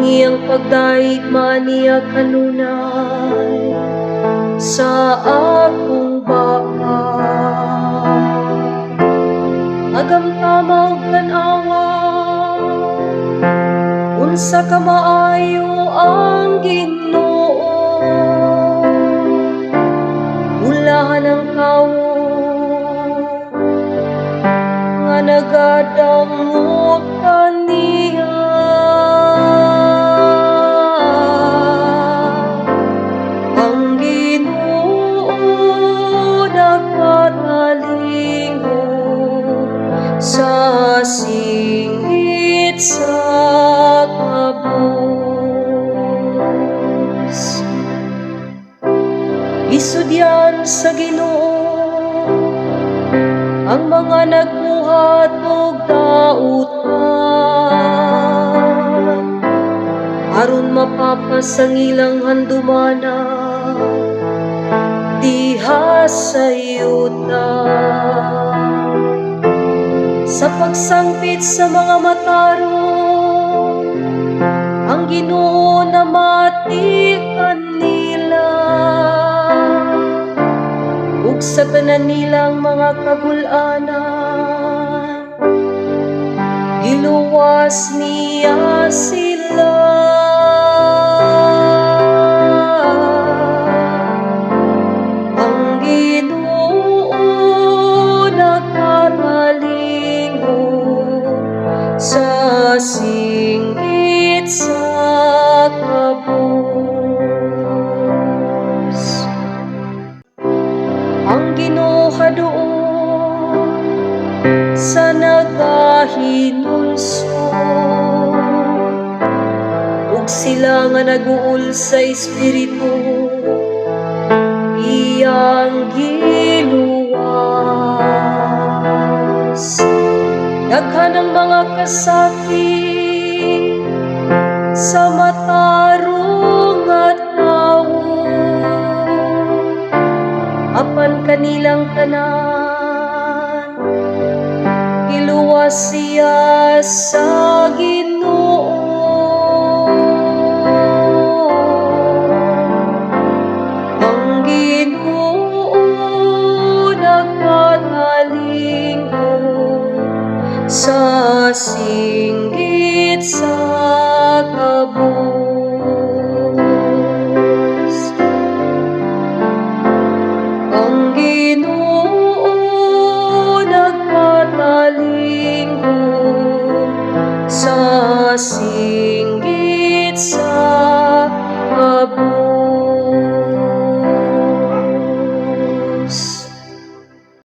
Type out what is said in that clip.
ang iyang pagdaigma niya kanunay sa akong baka. Agamtamang tanawa, unsa ka maayo ang Ginoo, ulahan ang kawo nga nagadamot kaniya. Ang Ginoo nagpatalingo sa singit sa kabus. Isudyan sa Ginoo ang mga nagbuhat og dautan, aron mapapas ang ilang handumana diha sa yuta. Sa pagsangpit sa mga matarong, ang Ginoo namati kanila, ug sa tanan nilang mga kagul-anan giluwas niya sila. Ang Ginoo nagpatalingo sa singit sa kabus. Ang Ginoo kaduol sa nagahinulso, ug sila nga naguol sa espiritu iyang giluwas. Daghan ang mga kasakit sa matarong nga tawo, apan kanilang tanan giluwas siya sa Ginoo. Ang Ginoo nagpatalingo sa singgit sa kabus. Ang Ginoo nagpatalingo sa singgit sa